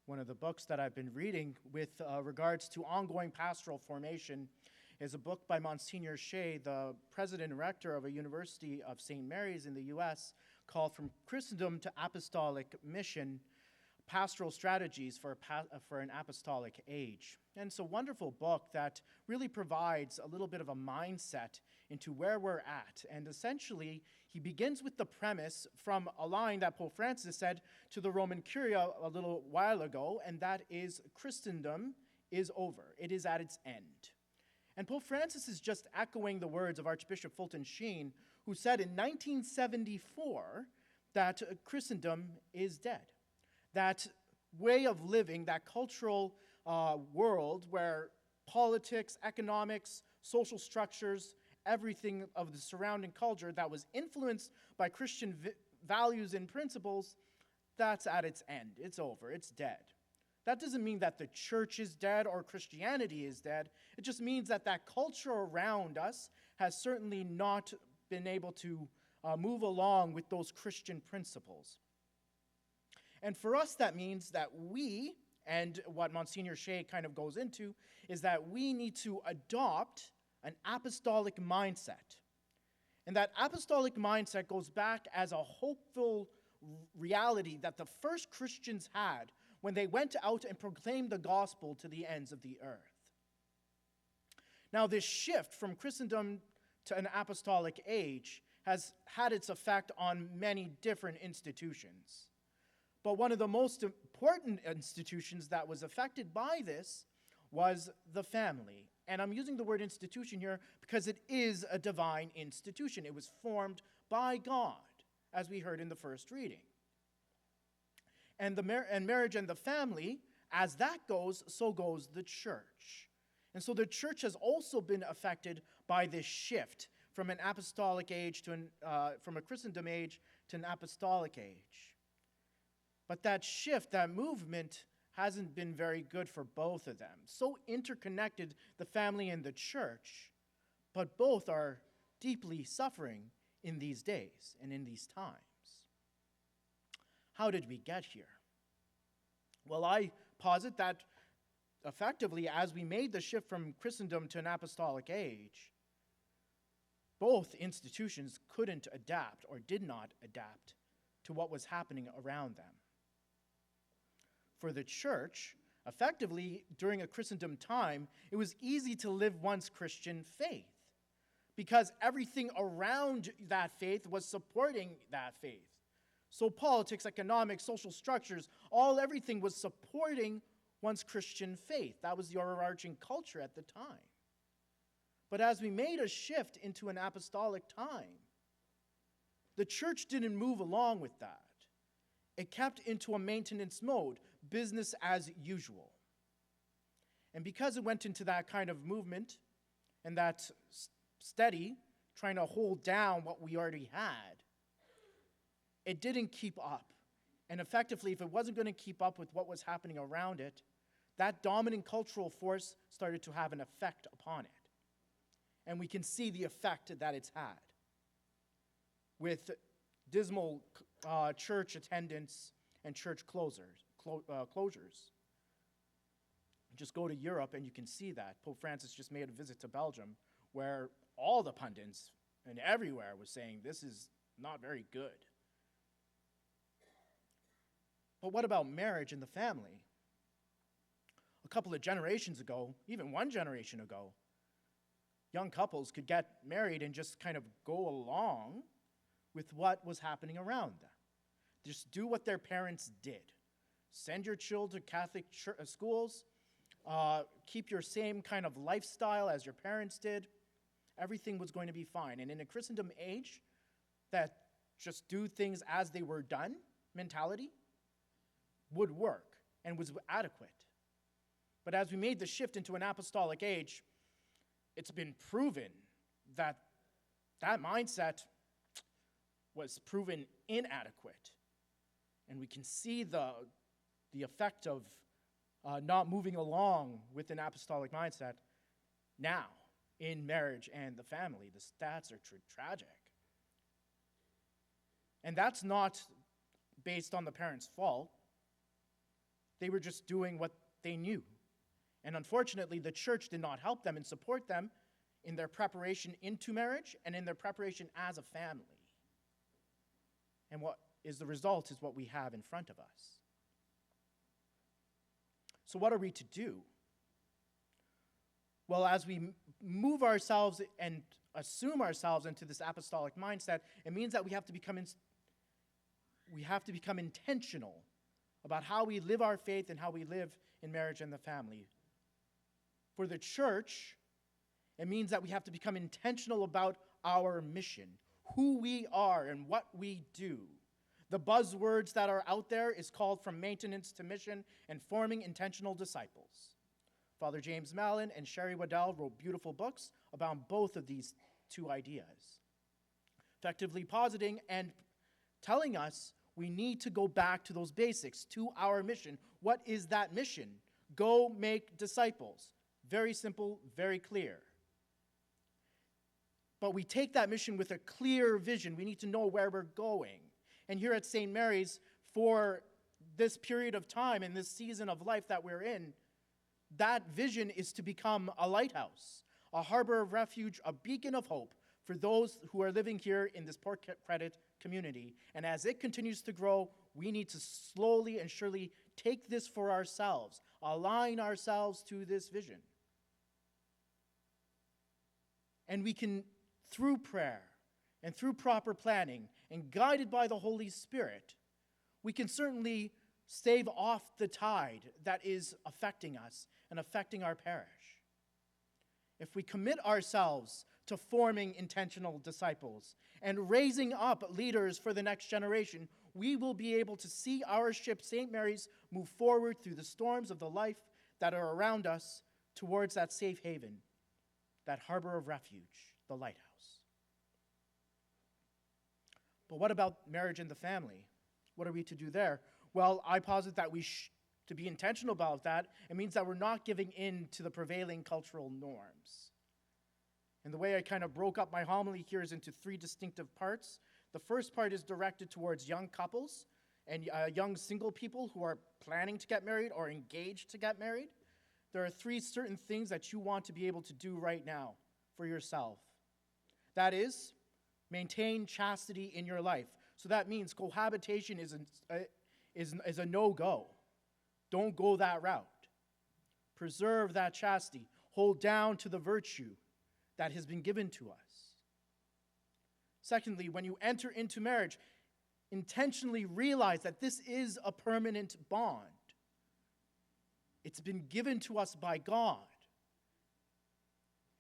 One of the books that I've been reading with regards to ongoing pastoral formation is a book by Monsignor Shea, the president and rector of a university of St. Mary's in the U.S., called From Christendom to Apostolic Mission, Pastoral Strategies for an Apostolic Age. And it's a wonderful book that really provides a little bit of a mindset into where we're at. And essentially, he begins with the premise from a line that Pope Francis said to the Roman Curia a little while ago, and that is, Christendom is over. It is at its end. And Pope Francis is just echoing the words of Archbishop Fulton Sheen, who said in 1974 that Christendom is dead. That way of living, that cultural world where politics, economics, social structures, everything of the surrounding culture that was influenced by Christian values and principles, that's at its end. It's over. It's dead. That doesn't mean that the church is dead or Christianity is dead. It just means that that culture around us has certainly not been able to move along with those Christian principles. And for us, that means that we, and what Monsignor Shea kind of goes into, is that we need to adopt an apostolic mindset. And that apostolic mindset goes back as a hopeful reality that the first Christians had when they went out and proclaimed the gospel to the ends of the earth. Now, this shift from Christendom to an apostolic age has had its effect on many different institutions. But one of the most important institutions that was affected by this was the family. And I'm using the word institution here because it is a divine institution. It was formed by God, as we heard in the first reading. And marriage and the family, as that goes, so goes the church. And so the church has also been affected by this shift from an apostolic age from a Christendom age to an apostolic age. But that shift, that movement, hasn't been very good for both of them. So interconnected, the family and the church, but both are deeply suffering in these days and in these times. How did we get here? Well, I posit that effectively, as we made the shift from Christendom to an apostolic age, both institutions couldn't adapt or did not adapt to what was happening around them. For the church, effectively, during a Christendom time, it was easy to live one's Christian faith because everything around that faith was supporting that faith. So politics, economics, social structures, everything was supporting one's Christian faith. That was the overarching culture at the time. But as we made a shift into an apostolic time, the church didn't move along with that. It kept into a maintenance mode, business as usual. And because it went into that kind of movement and that steady, trying to hold down what we already had, it didn't keep up. And effectively, if it wasn't going to keep up with what was happening around it, that dominant cultural force started to have an effect upon it. And we can see the effect that it's had with dismal church attendance and church closures. Just go to Europe and you can see that. Pope Francis just made a visit to Belgium where all the pundits and everywhere was saying this is not very good. But what about marriage and the family? A couple of generations ago, even one generation ago, young couples could get married and just kind of go along with what was happening around them. Just do what their parents did. Send your children to Catholic schools. Keep your same kind of lifestyle as your parents did. Everything was going to be fine. And in a Christendom age, that just do things as they were done mentality would work and was adequate. But as we made the shift into an apostolic age, it's been proven that that mindset was proven inadequate. And we can see the effect of not moving along with an apostolic mindset now in marriage and the family. The stats are tragic. And that's not based on the parents' fault. They were just doing what they knew. And unfortunately, the church did not help them and support them in their preparation into marriage and in their preparation as a family. And what is the result is what we have in front of us. So what are we to do? Well, as we move ourselves and assume ourselves into this apostolic mindset, it means that we have to become intentional about how we live our faith and how we live in marriage and the family. For the church, it means that we have to become intentional about our mission, who we are and what we do. The buzzwords that are out there is called from maintenance to mission and forming intentional disciples. Father James Mallon and Sherry Waddell wrote beautiful books about both of these two ideas, effectively positing and telling us we need to go back to those basics, to our mission. What is that mission? Go make disciples. Very simple, very clear. But we take that mission with a clear vision. We need to know where we're going. And here at St. Mary's, for this period of time and this season of life that we're in, that vision is to become a lighthouse, a harbor of refuge, a beacon of hope for those who are living here in this Port Credit community. And as it continues to grow, we need to slowly and surely take this for ourselves, align ourselves to this vision. And we can, through prayer and through proper planning and guided by the Holy Spirit, we can certainly stave off the tide that is affecting us and affecting our parish. If we commit ourselves to forming intentional disciples and raising up leaders for the next generation, we will be able to see our ship, St. Mary's, move forward through the storms of the life that are around us towards that safe haven, that harbor of refuge, the lighthouse. But what about marriage and the family? What are we to do there? Well, I posit that to be intentional about that, it means that we're not giving in to the prevailing cultural norms. And the way I kind of broke up my homily here is into three distinctive parts. The first part is directed towards young couples and young single people who are planning to get married or engaged to get married. There are three certain things that you want to be able to do right now for yourself. That is, maintain chastity in your life. So that means cohabitation is a no-go. Don't go that route. Preserve that chastity. Hold down to the virtue that has been given to us. Secondly, when you enter into marriage, intentionally realize that this is a permanent bond. It's been given to us by God.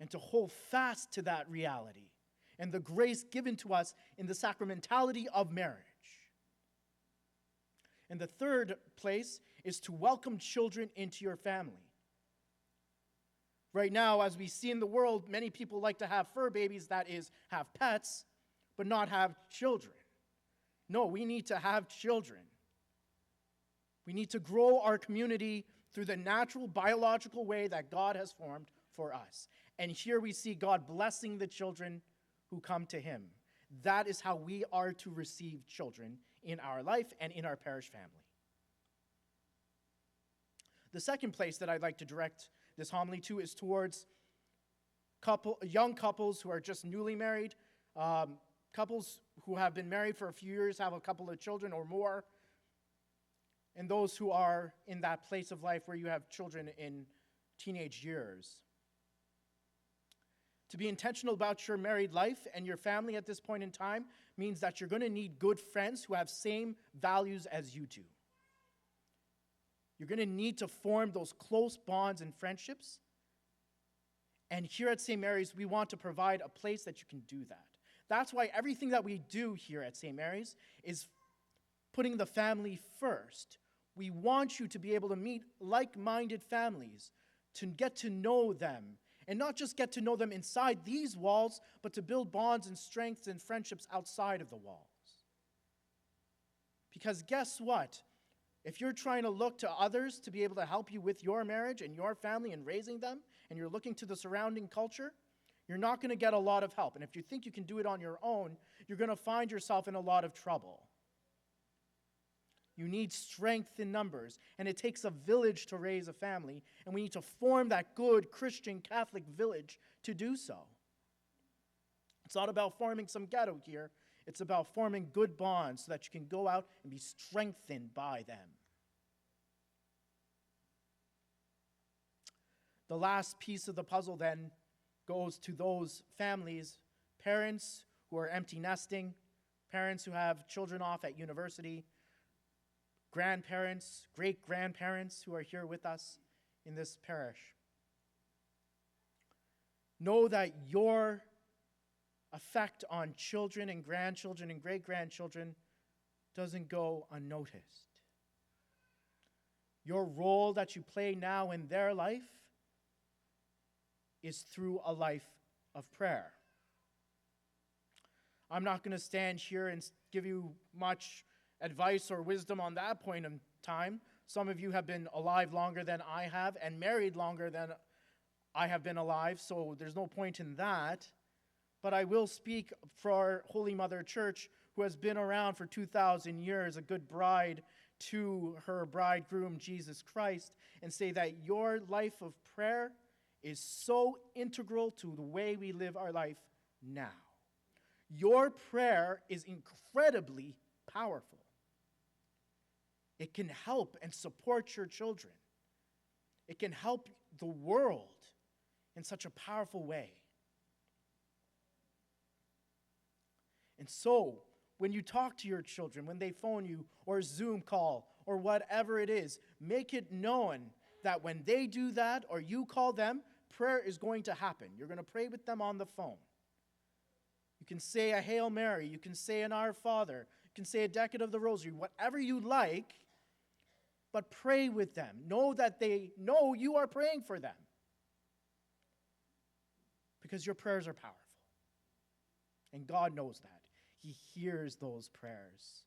And to hold fast to that reality and the grace given to us in the sacramentality of marriage. And the third place is to welcome children into your family. Right now, as we see in the world, many people like to have fur babies, that is, have pets, but not have children. No, we need to have children. We need to grow our community through the natural biological way that God has formed for us. And here we see God blessing the children who come to him. That is how we are to receive children in our life and in our parish family. The second place that I'd like to direct this homily to is towards young couples who are just newly married, couples who have been married for a few years, have a couple of children or more, and those who are in that place of life where you have children in teenage years. To be intentional about your married life and your family at this point in time means that you're going to need good friends who have same values as you do. You're going to need to form those close bonds and friendships. And here at St. Mary's, we want to provide a place that you can do that. That's why everything that we do here at St. Mary's is putting the family first. We want you to be able to meet like-minded families, to get to know them, and not just get to know them inside these walls, but to build bonds and strengths and friendships outside of the walls. Because guess what? If you're trying to look to others to be able to help you with your marriage and your family and raising them, and you're looking to the surrounding culture, you're not going to get a lot of help. And if you think you can do it on your own, you're going to find yourself in a lot of trouble. You need strength in numbers, and it takes a village to raise a family, and we need to form that good Christian Catholic village to do so. It's not about forming some ghetto here. It's about forming good bonds so that you can go out and be strengthened by them. The last piece of the puzzle then goes to those families, parents who are empty nesting, parents who have children off at university, grandparents, great-grandparents who are here with us in this parish. Know that your effect on children and grandchildren and great-grandchildren doesn't go unnoticed. Your role that you play now in their life is through a life of prayer. I'm not going to stand here and give you much advice or wisdom on that point in time. Some of you have been alive longer than I have and married longer than I have been alive, so there's no point in that. But I will speak for our Holy Mother Church, who has been around for 2,000 years, a good bride to her bridegroom, Jesus Christ, and say that your life of prayer is so integral to the way we live our life now. Your prayer is incredibly powerful. It can help and support your children. It can help the world in such a powerful way. And so, when you talk to your children, when they phone you or Zoom call or whatever it is, make it known that when they do that or you call them, prayer is going to happen. You're going to pray with them on the phone. You can say a Hail Mary. You can say an Our Father. You can say a decade of the Rosary. Whatever you like, but pray with them. Know that they know you are praying for them. Because your prayers are powerful. And God knows that. He hears those prayers.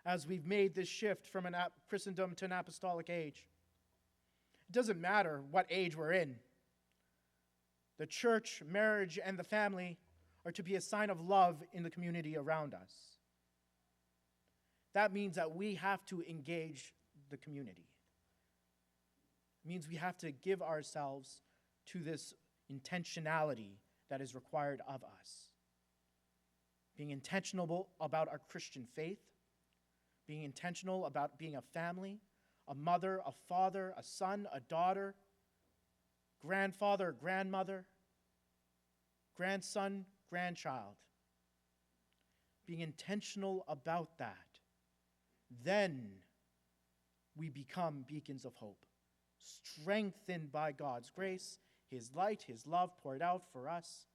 As we've made this shift from Christendom to an apostolic age, it doesn't matter what age we're in. The church, marriage, and the family are to be a sign of love in the community around us. That means that we have to engage the community. It means we have to give ourselves to this intentionality that is required of us. Being intentional about our Christian faith, being intentional about being a family, a mother, a father, a son, a daughter, grandfather, grandmother, grandson, grandchild. Being intentional about that. Then we become beacons of hope, strengthened by God's grace, His light, His love poured out for us.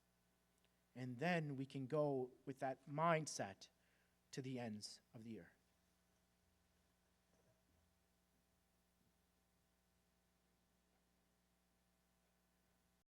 And then we can go with that mindset to the ends of the earth.